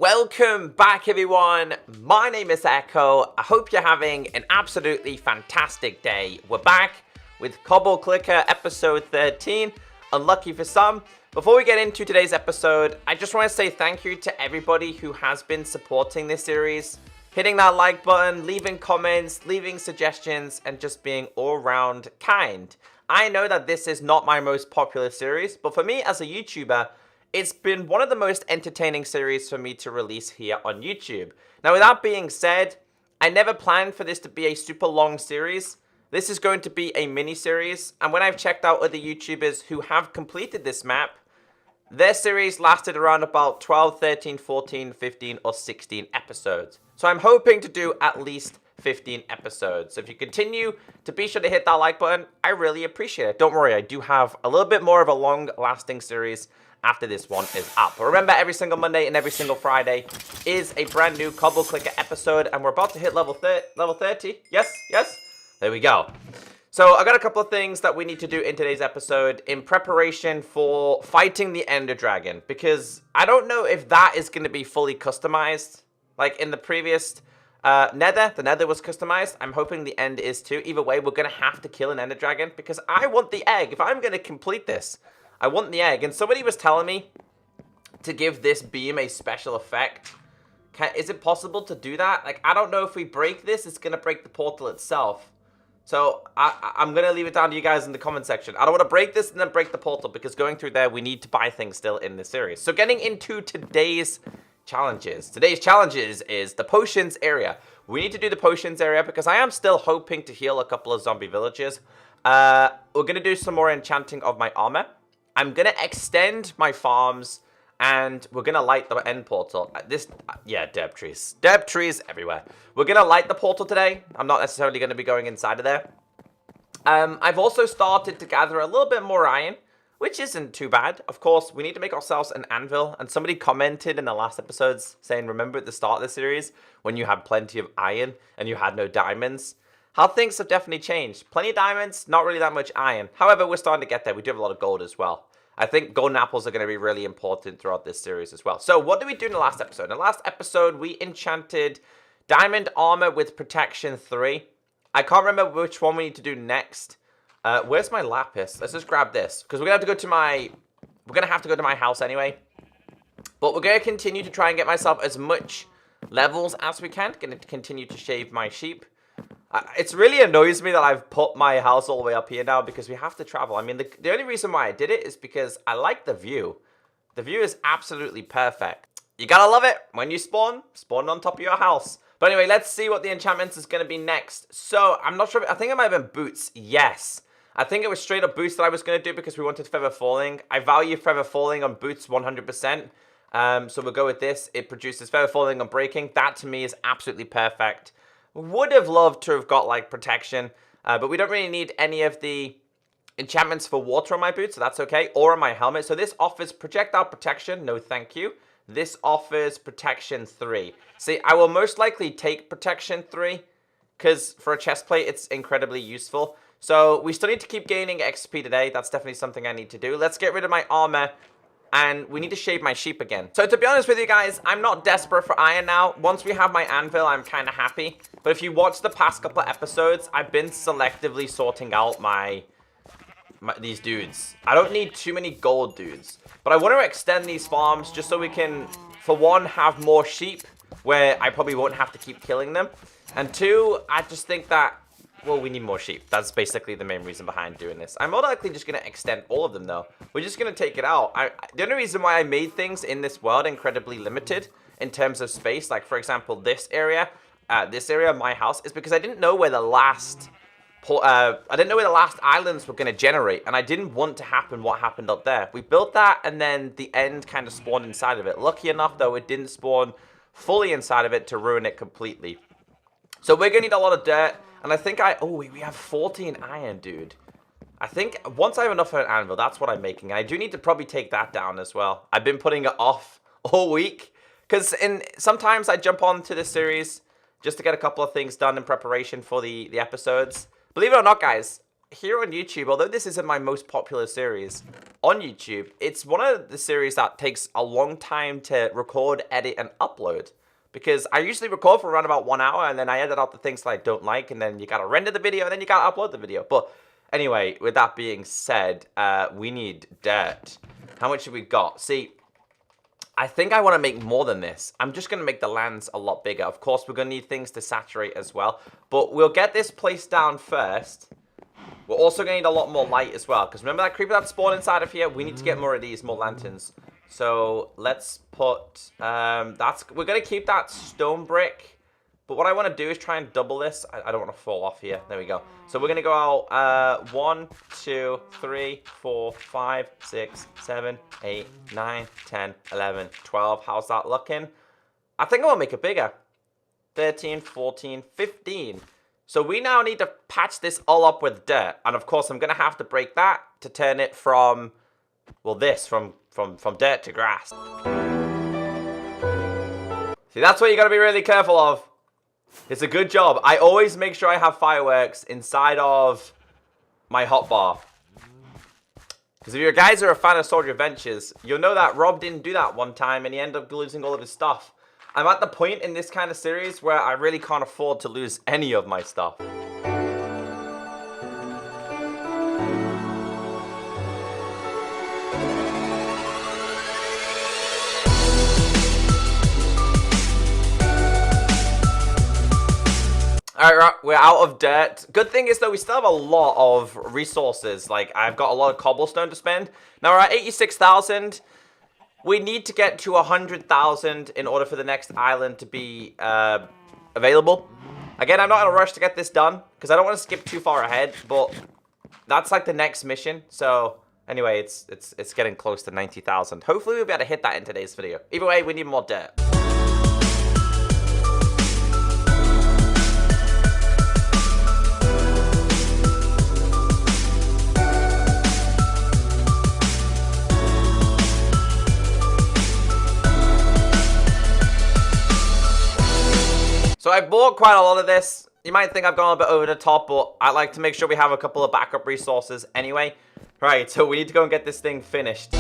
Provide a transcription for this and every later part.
Welcome back, everyone. My name is Echo. I hope you're having an absolutely fantastic day. We're back with Cobble Clicker episode 13. Unlucky for some. Before we get into today's episode, I just want to say thank you to everybody who has been supporting this series, hitting that like button, leaving comments, leaving suggestions, and just being all around kind. I know that this is not my most popular series, but for me as a YouTuber, it's been one of the most entertaining series for me to release here on YouTube. Now, with that being said, I never planned for this to be a super long series. This is going to be a mini-series, and when I've checked out other YouTubers who have completed this map, their series lasted around about 12, 13, 14, 15, or 16 episodes. So I'm hoping to do at least 15 episodes. So if you continue to be sure to hit that like button, I really appreciate it. Don't worry, I do have a little bit more of a long-lasting series after this one is up. But remember, every single Monday and every single Friday is a brand new Cobble Clicker episode, and we're about to hit level 30. Yes, yes. There we go. So I got a couple of things that we need to do in today's episode in preparation for fighting the Ender Dragon, because I don't know if that is going to be fully customized. Like in the previous Nether, the Nether was customized. I'm hoping the End is too. Either way, we're going to have to kill an Ender Dragon because I want the egg. If I'm going to complete this, I want the egg. And somebody was telling me to give this beam a special effect. Is it possible to do that? Like, I don't know if we break this, it's going to break the portal itself. So I'm going to leave it down to you guys in the comment section. I don't want to break this and then break the portal because going through there, we need to buy things still in this series. So getting into today's challenges. Today's challenges is the potions area. We need to do the potions area because I am still hoping to heal a couple of zombie villagers. We're going to do some more enchanting of my armor. I'm going to extend my farms, and we're going to light the end portal. Yeah, derp trees. Derp trees everywhere. We're going to light the portal today. I'm not necessarily going to be going inside of there. I've also started to gather a little bit more iron, which isn't too bad. Of course, we need to make ourselves an anvil, and somebody commented in the last episodes saying, remember at the start of the series when you had plenty of iron and you had no diamonds? How things have definitely changed. Plenty of diamonds, not really that much iron. However, we're starting to get there. We do have a lot of gold as well. I think golden apples are going to be really important throughout this series as well. So what did we do in the last episode? In the last episode, we enchanted diamond armor with protection 3. I can't remember which one we need to do next. Where's my lapis? Let's just grab this. Because we're going to have to go to my... We're going to have to go to my house anyway. But we're going to continue to try and get myself as much levels as we can. Going to continue to shave my sheep. It really annoys me that I've put my house all the way up here now because we have to travel. I mean, the only reason why I did it is because I like the view. The view is absolutely perfect. You gotta love it when you spawn on top of your house. But anyway, let's see what the enchantments is going to be next. So, I'm not sure. I think it might have been boots. Yes. I think it was straight up boots that I was going to do because we wanted feather falling. I value feather falling on boots 100%. So we'll go with this. It produces feather falling on breaking. That to me is absolutely perfect. Would have loved to have got like protection, but we don't really need any of the enchantments for water on my boots, so that's okay, or on my helmet. So this offers projectile protection, no thank you. This offers protection 3. See, I will most likely take protection 3, because for a chest plate, it's incredibly useful. So we still need to keep gaining XP today. That's definitely something I need to do. Let's get rid of my armor. And we need to shave my sheep again. So to be honest with you guys, I'm not desperate for iron now. Once we have my anvil, I'm kind of happy. But if you watch the past couple of episodes, I've been selectively sorting out these dudes. I don't need too many gold dudes. But I want to extend these farms just so we can, for one, have more sheep where I probably won't have to keep killing them. And two, I just think that, well, we need more sheep. That's basically the main reason behind doing this. I'm more likely just going to extend all of them, though. We're just going to take it out. The only reason why I made things in this world incredibly limited in terms of space, like, for example, this area of my house, is because I didn't know where the last... islands were going to generate, and I didn't want to happen what happened up there. We built that, and then the end kind of spawned inside of it. Lucky enough, though, it didn't spawn fully inside of it to ruin it completely. So we're going to need a lot of dirt. And I think we have 14 iron, dude. I think once I have enough for an anvil, that's what I'm making. I do need to probably take that down as well. I've been putting it off all week. Because sometimes I jump onto this series just to get a couple of things done in preparation for the episodes. Believe it or not, guys, here on YouTube, although this isn't my most popular series, on YouTube, it's one of the series that takes a long time to record, edit, and upload. Because I usually record for around about 1 hour, and then I edit out the things that I don't like, and then you gotta render the video, and then you gotta upload the video. But anyway, with that being said, we need dirt. How much have we got? See, I think I want to make more than this. I'm just going to make the lands a lot bigger. Of course, we're going to need things to saturate as well. But we'll get this place down first. We're also going to need a lot more light as well. Because remember that creeper that spawned inside of here? We need to get more of these, more lanterns. So let's put... we're going to keep that stone brick. But what I want to do is try and double this. I don't want to fall off here. There we go. So we're going to go out 1, 2, 3, 4, 5, 6, 7, 8, 9, 10, 11, 12. How's that looking? I think I'm going to make it bigger. 13, 14, 15. So we now need to patch this all up with dirt. And of course, I'm going to have to break that to turn it from, well, this, from dirt to grass. See, that's what you got to be really careful of. It's a good job. I always make sure I have fireworks inside of my hotbar. Because if you guys are a fan of Soldier Adventures, you'll know that Rob didn't do that one time and he ended up losing all of his stuff. I'm at the point in this kind of series where I really can't afford to lose any of my stuff. Alright, we're out of dirt. Good thing is, though, we still have a lot of resources. Like, I've got a lot of cobblestone to spend. Now, we're at 86,000. We need to get to 100,000 in order for the next island to be available. Again, I'm not in a rush to get this done, because I don't want to skip too far ahead, but that's, like, the next mission. So, anyway, it's getting close to 90,000. Hopefully, we'll be able to hit that in today's video. Either way, we need more dirt. So I bought quite a lot of this. You might think I've gone a bit over the top, but I like to make sure we have a couple of backup resources anyway. Right, so we need to go and get this thing finished.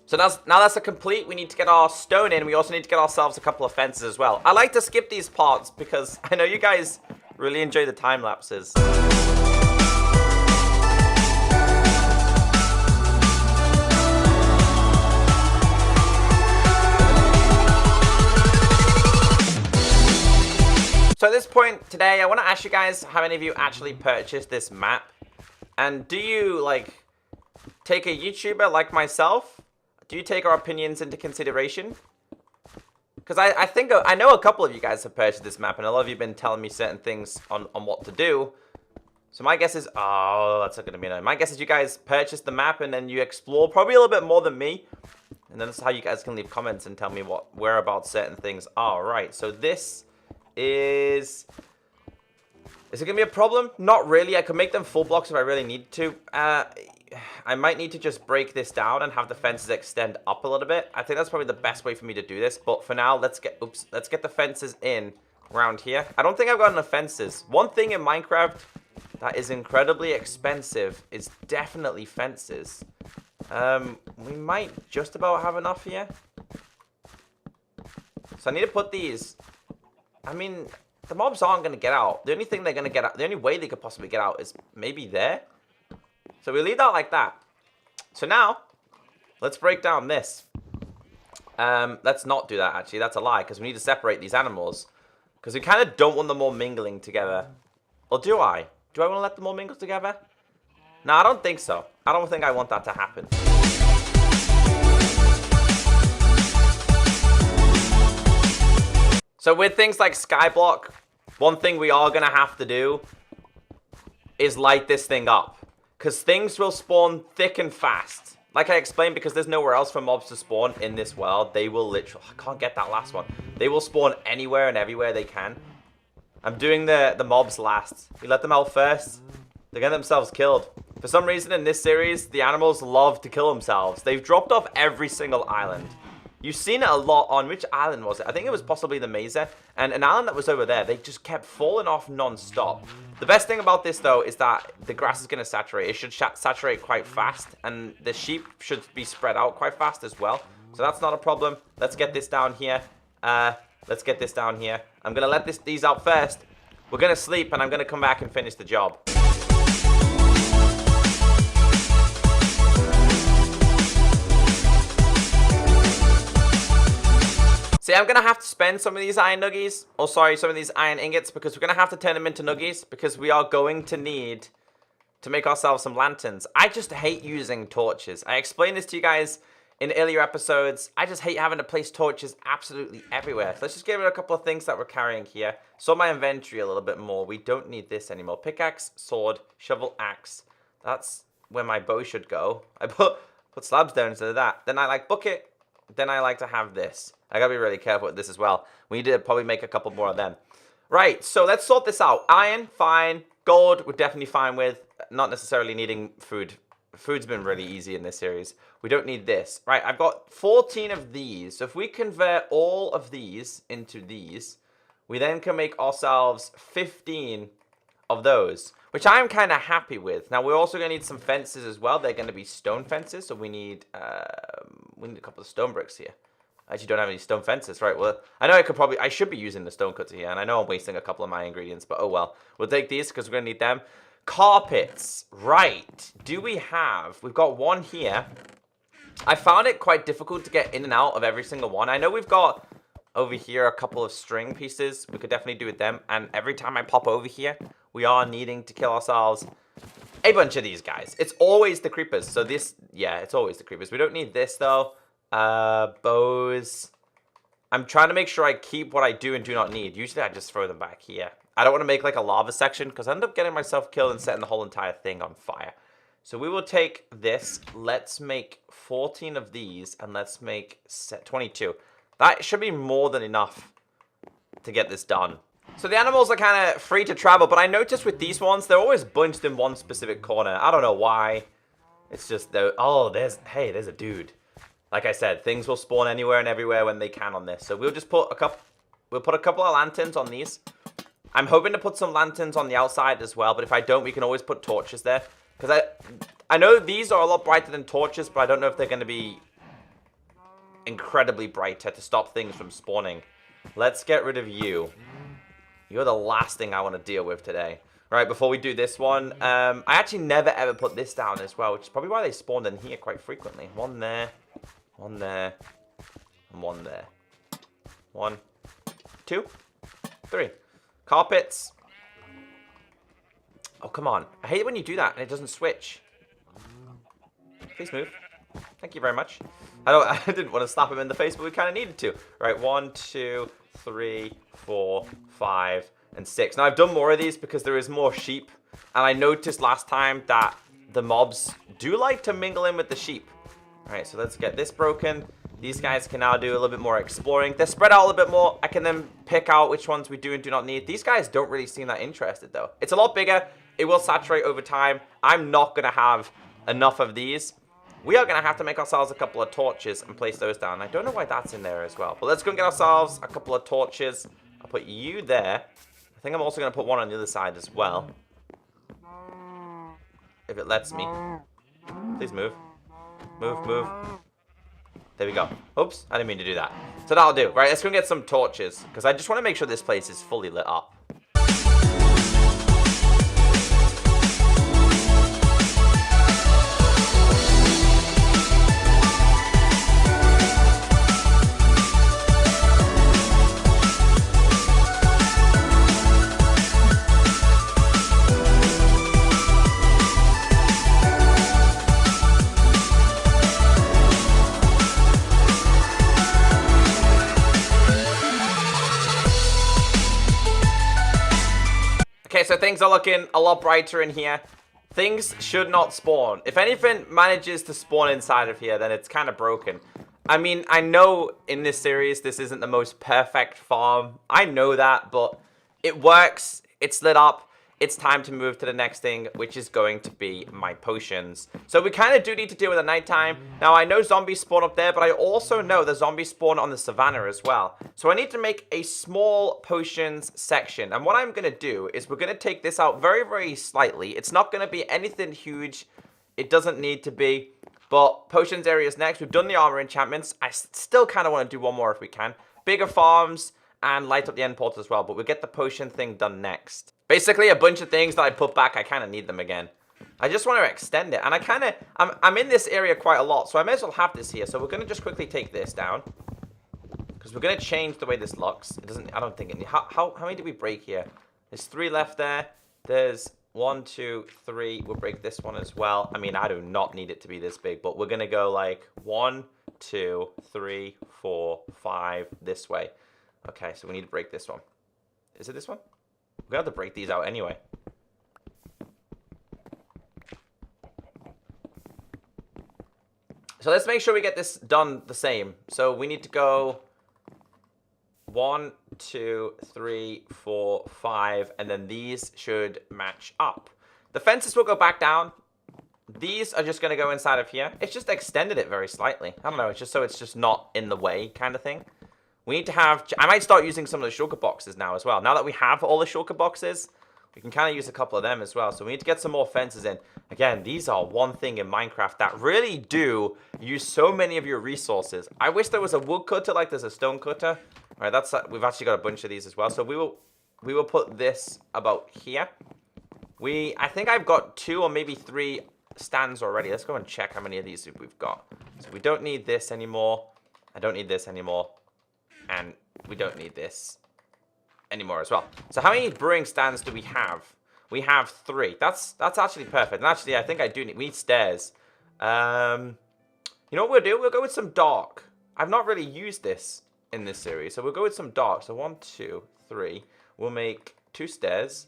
So now that's a complete. We need to get our stone in. We also need to get ourselves a couple of fences as well. I like to skip these parts because I know you guys really enjoy the time lapses. So at this point today, I want to ask you guys how many of you actually purchased this map? And do you, like, take a YouTuber like myself? Do you take our opinions into consideration? Because I think, I know a couple of you guys have purchased this map, and a lot of you have been telling me certain things on what to do. So my guess is, oh, that's not going to be annoying. My guess is you guys purchased the map, and then you explore probably a little bit more than me. And then that's how you guys can leave comments and tell me whereabouts certain things are. Right, so this... Is it gonna be a problem? Not really. I could make them full blocks if I really need to. I might need to just break this down and have the fences extend up a little bit. I think that's probably the best way for me to do this. But for now, let's get the fences in around here. I don't think I've got enough fences. One thing in Minecraft that is incredibly expensive is definitely fences. We might just about have enough here. So I need to put these. I mean, the mobs aren't going to get out. The only thing they're going to get out, the only way they could possibly get out is maybe there. So we leave that like that. So now, let's break down this. Let's not do that, actually. That's a lie, because we need to separate these animals. Because we kind of don't want them all mingling together. Or do I? Do I want to let them all mingle together? No, I don't think so. I don't think I want that to happen. So with things like Skyblock, one thing we are going to have to do is light this thing up. Because things will spawn thick and fast. Like I explained, because there's nowhere else for mobs to spawn in this world, they will literally... I can't get that last one. They will spawn anywhere and everywhere they can. I'm doing the mobs last. We let them out first. They get themselves killed. For some reason in this series, the animals love to kill themselves. They've dropped off every single island. You've seen it a lot on, which island was it? I think it was possibly the Mesa, and an island that was over there. They just kept falling off non-stop. The best thing about this, though, is that the grass is going to saturate. It should saturate quite fast, and the sheep should be spread out quite fast as well. So that's not a problem. Let's get this down here. Let's get this down here. I'm going to let these out first. We're going to sleep, and I'm going to come back and finish the job. See, I'm going to have to spend some of these iron nuggies, or sorry, some of these iron ingots, because we're going to have to turn them into nuggies, because we are going to need to make ourselves some lanterns. I just hate using torches. I explained this to you guys in earlier episodes. I just hate having to place torches absolutely everywhere. So let's just get rid of a couple of things that we're carrying here. Sort my inventory a little bit more. We don't need this anymore. Pickaxe, sword, shovel, axe. That's where my bow should go. I put slabs down instead of that. Then I like bucket. Then I like to have this. I gotta be really careful with this as well. We need to probably make a couple more of them. Right, so let's sort this out. Iron, fine. Gold, we're definitely fine with. Not necessarily needing food. Food's been really easy in this series. We don't need this. Right, I've got 14 of these. So if we convert all of these into these, we then can make ourselves 15 of those, which I'm kind of happy with. Now, we're also going to need some fences as well. They're going to be stone fences, so we need a couple of stone bricks here. I actually don't have any stone fences. Right, well, I know I should be using the stone cutter here, and I know I'm wasting a couple of my ingredients, but oh well. We'll take these because we're going to need them. Carpets, right. We've got one here. I found it quite difficult to get in and out of every single one. I know we've got over here a couple of string pieces. We could definitely do with them, and every time I pop over here, we are needing to kill ourselves a bunch of these guys. It's always the creepers. So this, yeah, it's always the creepers. We don't need this, though. Bows. I'm trying to make sure I keep what I do and do not need. Usually I just throw them back here. I don't want to make like a lava section because I end up getting myself killed and setting the whole entire thing on fire. So we will take this. Let's make 14 of these and let's make 22. That should be more than enough to get this done. So the animals are kind of free to travel, but I noticed with these ones, they're always bunched in one specific corner. I don't know why. It's just, oh, there's a dude. Like I said, things will spawn anywhere and everywhere when they can on this. So we'll just put a couple of lanterns on these. I'm hoping to put some lanterns on the outside as well, but if I don't, we can always put torches there. Because I know these are a lot brighter than torches, but I don't know if they're going to be incredibly brighter to stop things from spawning. Let's get rid of you. You're the last thing I want to deal with today. Right, before we do this one, I actually never ever put this down as well, which is probably why they spawned in here quite frequently. One there, and one there. 1, 2, 3. Carpets. Oh, come on. I hate it when you do that and it doesn't switch. Please move. Thank you very much. I didn't want to slap him in the face, but we kind of needed to. Right, 1, 2, 3, 4, 5, and 6. Now, I've done more of these because there is more sheep. And I noticed last time that the mobs do like to mingle in with the sheep. All right, so let's get this broken. These guys can now do a little bit more exploring. They're spread out a little bit more. I can then pick out which ones we do and do not need. These guys don't really seem that interested, though. It's a lot bigger. It will saturate over time. I'm not going to have enough of these. We are going to have to make ourselves a couple of torches and place those down. I don't know why that's in there as well. But let's go and get ourselves a couple of torches. I'll put you there. I think I'm also going to put one on the other side as well. If it lets me. Please move. Move, move. There we go. Oops, I didn't mean to do that. So that'll do. Right, let's go and get some torches. Because I just want to make sure this place is fully lit up. Okay, so things are looking a lot brighter in here. Things should not spawn. If anything manages to spawn inside of here, then it's kind of broken. I mean, I know in this series, this isn't the most perfect farm. I know that, but it works. It's lit up. it's time to move to the next thing, which is going to be my potions. So we kind of do need to deal with the nighttime. Now, I know zombies spawn up there, but I also know the zombies spawn on the savannah as well. So I need to make a small potions section. And what I'm going to do is we're going to take this out very, very slightly. It's not going to be anything huge. It doesn't need to be. But potions area is next. We've done the armor enchantments. I still kind of want to do one more if we can. Bigger farms and light up the end portal as well. But we'll get the potion thing done next. Basically, a bunch of things that I put back, I kind of need them again. I just want to extend it. And I'm in this area quite a lot. So I may as well have this here. So we're going to just quickly take this down. Because we're going to change the way this looks. It doesn't, I don't think it, how many did we break here? There's 3 left there. There's 1, 2, 3. We'll break this one as well. I mean, I do not need it to be this big. But we're going to go like 1, 2, 3, 4, 5 this way. Okay, so we need to break this one. Is it this one? We're going to have to break these out anyway. So let's make sure we get this done the same. So we need to go 1, 2, 3, 4, 5. And then these should match up. The fences will go back down. These are just going to go inside of here. It's just extended it very slightly. I don't know. It's just so it's just not in the way kind of thing. We need to have... I might start using some of the shulker boxes now as well. Now that we have all the shulker boxes, we can kind of use a couple of them as well. So we need to get some more fences in. Again, these are one thing in Minecraft that really do use so many of your resources. I wish there was a wood cutter like there's a stone cutter. All right, we've actually got a bunch of these as well. So we will put this about here. I think I've got 2 or maybe 3 stands already. Let's go and check how many of these we've got. So we don't need this anymore. I don't need this anymore. And we don't need this anymore as well. So how many brewing stands do we have? We have 3. That's actually perfect. And actually, I think I do need... We need stairs. You know what we'll do? We'll go with some dark. I've not really used this in this series. So we'll go with some dark. So 1, 2, 3. We'll make 2 stairs.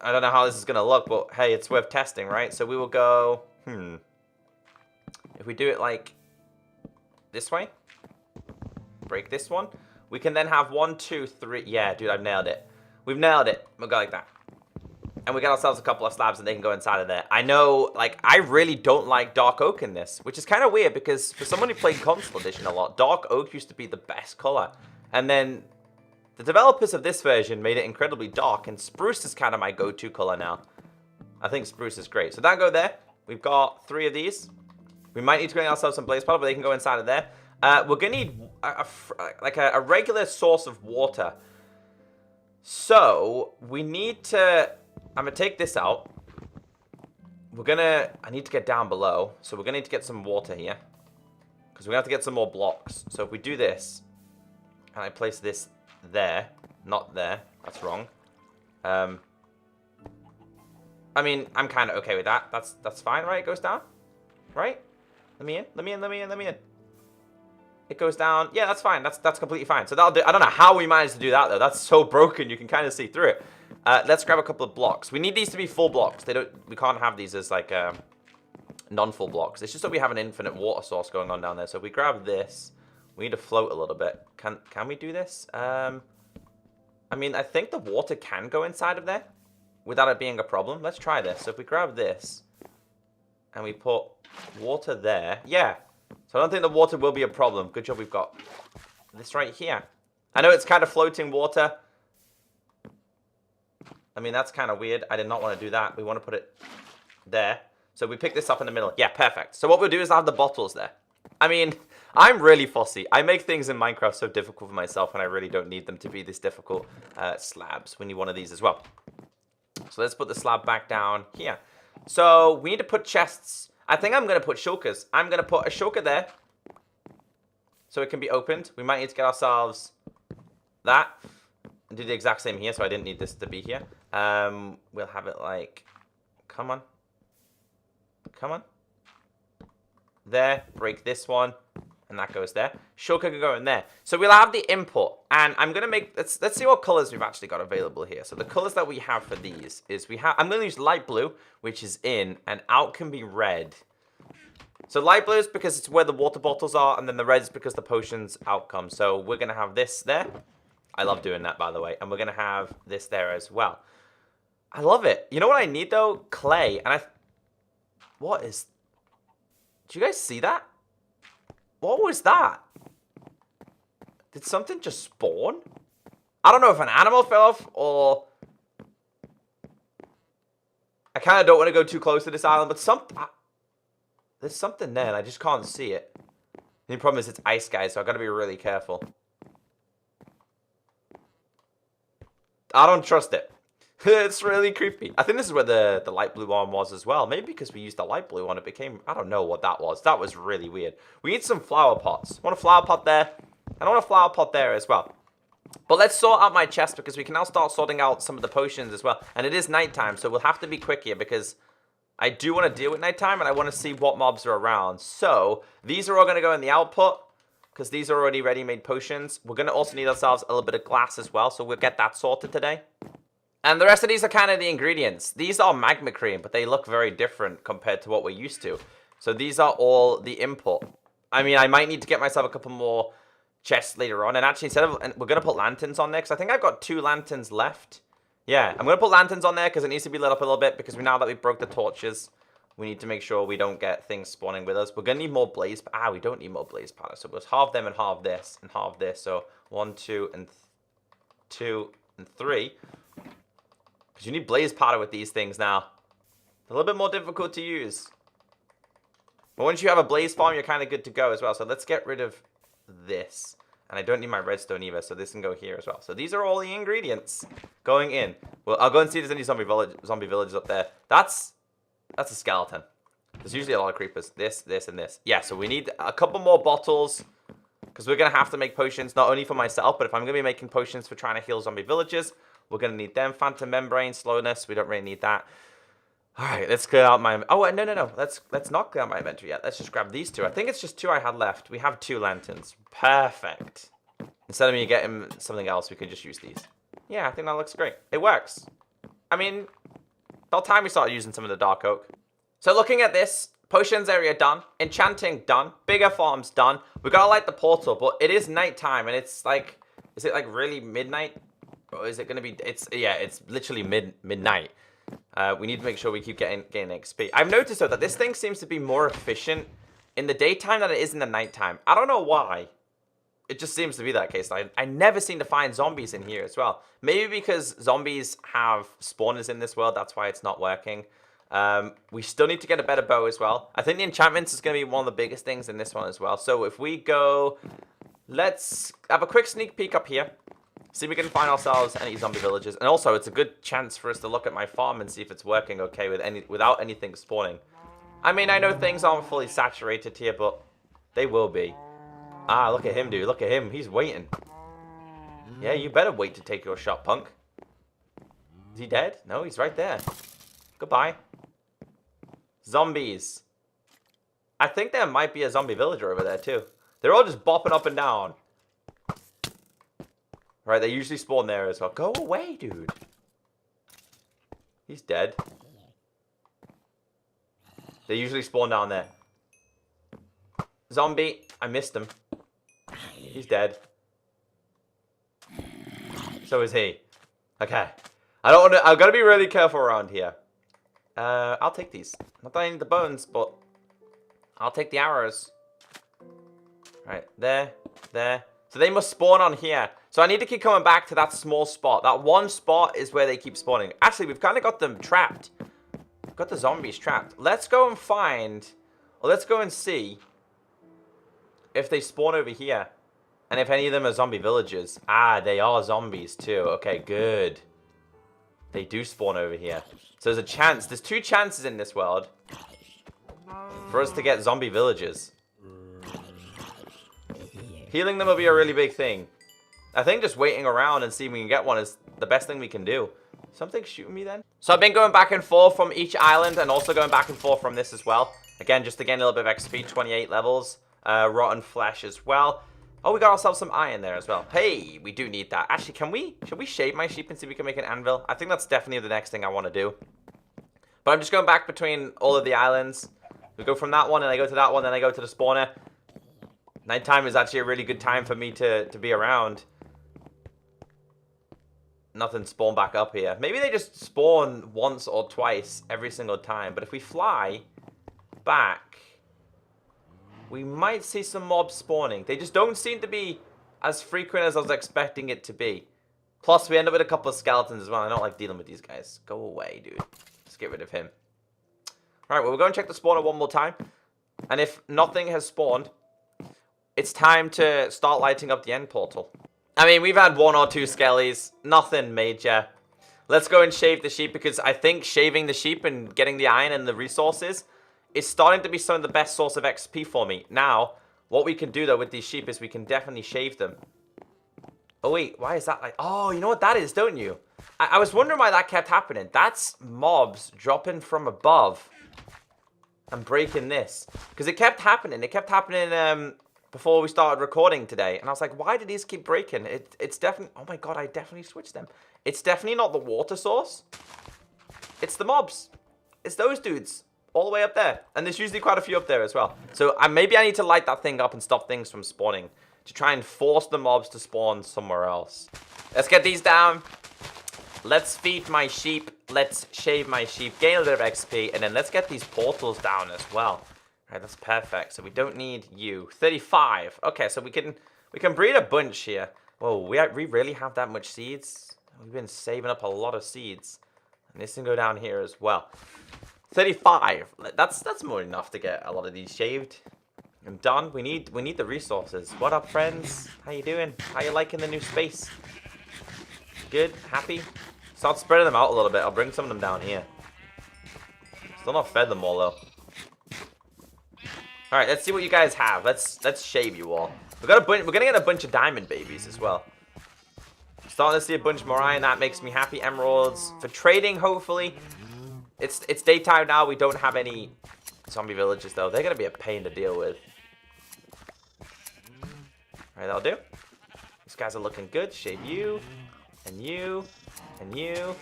I don't know how this is going to look, but hey, it's worth testing, right? So we will go... If we do it like... this way, break this one, we can then have 1, 2, 3. Yeah, dude, I've nailed it. We've nailed it. We'll go like that, and we get ourselves a couple of slabs and they can go inside of there. I know, like, I really don't like dark oak in this, which is kind of weird because for someone who played console edition a lot, dark oak used to be the best color, and then the developers of this version made it incredibly dark, and spruce is kind of my go-to color now. I think spruce is great. So that go there. We've got 3 of these. We might need to bring ourselves some blaze powder, but they can go inside of there. We're going to need a regular source of water. So we need to... I'm going to take this out. I need to get down below. So we're going to need to get some water here. Because we're going to have to get some more blocks. So if we do this, and I place this there, not there. That's wrong. I mean, I'm kind of okay with that. That's fine, right? It goes down, right? Let me in. It goes down. Yeah, that's fine. That's completely fine. So that'll do. I don't know how we managed to do that though. That's so broken. You can kind of see through it. Let's grab a couple of blocks. We need these to be full blocks. We can't have these as like non-full blocks. It's just that we have an infinite water source going on down there. So if we grab this, we need to float a little bit. Can we do this? I mean, I think the water can go inside of there without it being a problem. Let's try this. So if we grab this and we put water there. Yeah. So I don't think the water will be a problem. Good job we've got this right here. I know it's kind of floating water. I mean, that's kind of weird. I did not want to do that. We want to put it there. So we pick this up in the middle. Yeah, perfect. So what we'll do is I'll have the bottles there. I mean, I'm really fussy. I make things in Minecraft so difficult for myself, and I really don't need them to be this difficult. Slabs. We need one of these as well. So let's put the slab back down here. So we need to put chests. I think I'm going to put shulkers. I'm going to put a shulker there so it can be opened. We might need to get ourselves that and do the exact same here, so I didn't need this to be here. We'll have it like, come on. Come on. There, break this one, and that goes there. Shulker can go in there. So we'll have the input, and I'm going to make, let's see what colors we've actually got available here. So the colors that we have for these is I'm going to use light blue, which is in, and out can be red. So light blue is because it's where the water bottles are, and then the red is because the potions out come. So we're going to have this there. I love doing that, by the way. And we're going to have this there as well. I love it. You know what I need, though? Clay. And what is... Did you guys see that? What was that? Did something just spawn? I don't know if an animal fell off or... I kind of don't want to go too close to this island, but there's something there and I just can't see it. The only problem is it's ice, guys, so I've got to be really careful. I don't trust it. It's really creepy. I think this is where the light blue one was as well. Maybe because we used the light blue one, it became... I don't know what that was. That was really weird. We need some flower pots. I want a flower pot there. And I want a flower pot there as well. But let's sort out my chest because we can now start sorting out some of the potions as well. And it is nighttime, so we'll have to be quick here because I do want to deal with nighttime and I want to see what mobs are around. So these are all going to go in the output because these are already ready-made potions. We're going to also need ourselves a little bit of glass as well, so we'll get that sorted today. And the rest of these are kind of the ingredients. These are magma cream, but they look very different compared to what we're used to. So these are all the input. I mean, I might need to get myself a couple more chests later on. And actually, instead of... we're going to put lanterns on there, because I think I've got 2 lanterns left. Yeah, I'm going to put lanterns on there, because it needs to be lit up a little bit, because now that we broke the torches, we need to make sure we don't get things spawning with us. We're going to need more blaze... we don't need more blaze powder. So we'll halve them and halve this, and halve this. So 1, 2, and 2, and 3... Because you need blaze powder with these things now. A little bit more difficult to use. But once you have a blaze farm, you're kind of good to go as well. So let's get rid of this. And I don't need my redstone either, so this can go here as well. So these are all the ingredients going in. Well, I'll go and see if there's any zombie villages up there. That's a skeleton. There's usually a lot of creepers. This, and this. Yeah, so we need a couple more bottles. Because we're going to have to make potions, not only for myself, but if I'm going to be making potions for trying to heal zombie villages, we're going to need them. Phantom membrane, slowness. We don't really need that. All right, let's clear out my... Oh, no. Let's not clear out my inventory yet. Let's just grab these 2. I think it's just 2 I had left. We have 2 lanterns. Perfect. Instead of me getting something else, we can just use these. Yeah, I think that looks great. It works. I mean, about time we started using some of the dark oak. So looking at this, potions area done. Enchanting done. Bigger farms done. We got to light the portal, but it is nighttime, and it's like... Is it like really midnight? Or is it going to be... It's literally midnight. We need to make sure we keep getting XP. I've noticed, though, that this thing seems to be more efficient in the daytime than it is in the nighttime. I don't know why. It just seems to be that case. I never seem to find zombies in here as well. Maybe because zombies have spawners in this world. That's why it's not working. We still need to get a better bow as well. I think the enchantments is going to be one of the biggest things in this one as well. So if we go... Let's have a quick sneak peek up here. See if we can find ourselves any zombie villages. And also, it's a good chance for us to look at my farm and see if it's working okay without anything spawning. I mean, I know things aren't fully saturated here, but they will be. Ah, look at him, dude. Look at him. He's waiting. Yeah, you better wait to take your shot, punk. Is he dead? No, he's right there. Goodbye. Zombies. I think there might be a zombie villager over there, too. They're all just bopping up and down. Right, they usually spawn there as well. Go away, dude. He's dead. They usually spawn down there. Zombie. I missed him. He's dead. So is he. Okay. I don't want to... I've got to be really careful around here. I'll take these. Not that I need the bones, but... I'll take the arrows. Right, there. So they must spawn on here. So I need to keep coming back to that small spot. That one spot is where they keep spawning. Actually, we've kind of got them trapped. We've got the zombies trapped. Let's go and find... Or let's go and see... if they spawn over here. And if any of them are zombie villagers. Ah, they are zombies too. Okay, good. They do spawn over here. So there's a chance. There's 2 chances in this world. For us to get zombie villagers. Healing them will be a really big thing. I think just waiting around and seeing if we can get one is the best thing we can do. Something shooting me then? So I've been going back and forth from each island and also going back and forth from this as well. Again, just to gain a little bit of XP, 28 levels. Rotten flesh as well. Oh, we got ourselves some iron there as well. Hey, we do need that. Actually, should we shave my sheep and see if we can make an anvil? I think that's definitely the next thing I want to do. But I'm just going back between all of the islands. We go from that one and I go to that one, then I go to the spawner. Nighttime is actually a really good time for me to be around. nothing spawn back up here. Maybe they just spawn once or twice every single time. But if we fly back, we might see some mobs spawning. They just don't seem to be as frequent as I was expecting it to be. Plus, we end up with a couple of skeletons as well. I don't like dealing with these guys. Go away, dude. Let's get rid of him. Alright, well, we're going to check the spawner one more time. And if nothing has spawned, it's time to start lighting up the end portal. I mean, we've had 1 or 2 skellies. Nothing major. Let's go and shave the sheep, because I think shaving the sheep and getting the iron and the resources is starting to be some of the best source of XP for me. Now, what we can do, though, with these sheep is we can definitely shave them. Oh, wait. Why is that like... Oh, you know what that is, don't you? I was wondering why that kept happening. That's mobs dropping from above and breaking this. Because it kept happening. It kept happening before we started recording today. And I was like, why did these keep breaking? It's definitely... Oh, my God. I definitely switched them. It's definitely not the water source. It's the mobs. It's those dudes. All the way up there. And there's usually quite a few up there as well. So maybe I need to light that thing up and stop things from spawning. To try and force the mobs to spawn somewhere else. Let's get these down. Let's feed my sheep. Let's shave my sheep. Gain a bit of XP. And then let's get these portals down as well. Alright, that's perfect. So we don't need you. 35. Okay, so we can breed a bunch here. Whoa, we really have that much seeds? We've been saving up a lot of seeds. And this can go down here as well. 35. That's more than enough to get a lot of these shaved. I'm done. We need the resources. What up, friends? How you doing? How you liking the new space? Good? Happy? Start spreading them out a little bit. I'll bring some of them down here. Still not fed them all though. All right, let's see what you guys have. Let's shave you all. We're gonna get a bunch of diamond babies as well. Starting to see a bunch more iron. That makes me happy. Emeralds for trading, hopefully. It's daytime now. We don't have any zombie villages though. They're gonna be a pain to deal with. All right, that'll do. These guys are looking good. Shave you, and you, and you.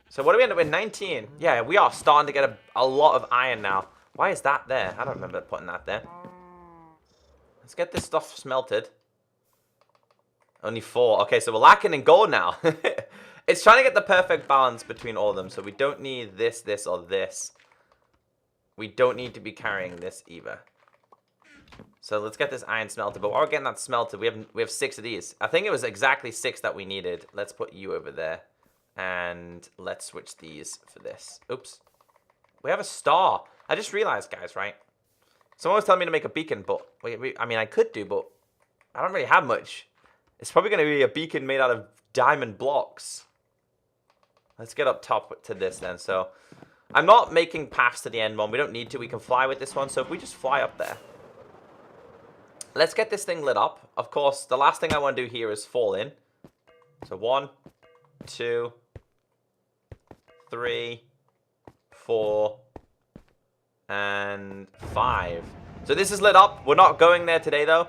So what do we end up with? 19. Yeah, we are starting to get a lot of iron now. Why is that there? I don't remember putting that there. Let's get this stuff smelted. Only 4. Okay, so we're lacking in gold now. It's trying to get the perfect balance between all of them. So we don't need this, this, or this. We don't need to be carrying this either. So let's get this iron smelted. But while we're getting that smelted, we have 6 of these. I think it was exactly 6 that we needed. Let's put you over there. And let's switch these for this. Oops. We have a star. I just realized, guys, right? Someone was telling me to make a beacon, but... I mean, I could do, but... I don't really have much. It's probably going to be a beacon made out of diamond blocks. Let's get up top to this then. So, I'm not making paths to the end one. We don't need to. We can fly with this one. So, if we just fly up there. Let's get this thing lit up. Of course, the last thing I want to do here is fall in. So, 1, 2, 3, 4, and 5. So, this is lit up. We're not going there today, though.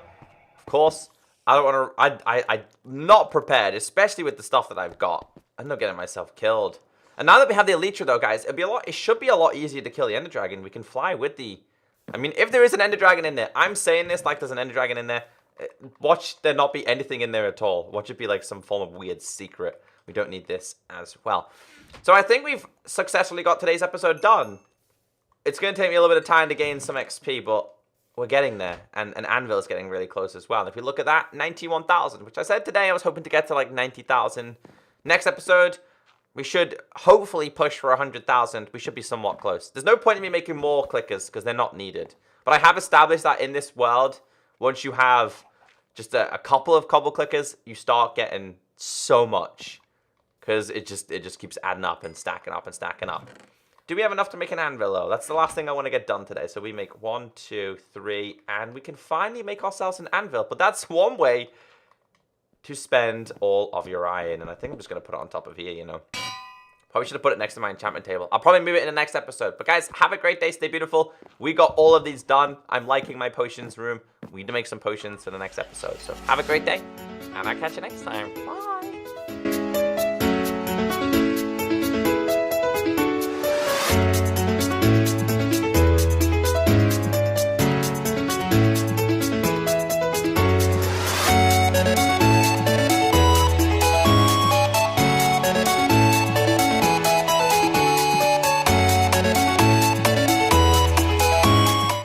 Of course. I don't want to... I'm not prepared, especially with the stuff that I've got. I'm not getting myself killed. And now that we have the Elytra, though, guys, it should be a lot easier to kill the Ender Dragon. We can fly with the... I mean, if there is an Ender Dragon in there, I'm saying this like there's an Ender Dragon in there. Watch there not be anything in there at all. Watch it be like some form of weird secret. We don't need this as well. So I think we've successfully got today's episode done. It's going to take me a little bit of time to gain some XP, but... we're getting there, and Anvil is getting really close as well. If we look at that, 91,000, which I said today I was hoping to get to like 90,000. Next episode, we should hopefully push for 100,000. We should be somewhat close. There's no point in me making more clickers because they're not needed. But I have established that in this world, once you have just a couple of cobble clickers, you start getting so much because it just keeps adding up and stacking up and stacking up. Do we have enough to make an anvil, though? That's the last thing I want to get done today. So we make 1, 2, 3, and we can finally make ourselves an anvil. But that's one way to spend all of your iron. And I think I'm just going to put it on top of here, you know. Probably should have put it next to my enchantment table. I'll probably move it in the next episode. But guys, have a great day. Stay beautiful. We got all of these done. I'm liking my potions room. We need to make some potions for the next episode. So have a great day. And I'll catch you next time. Bye.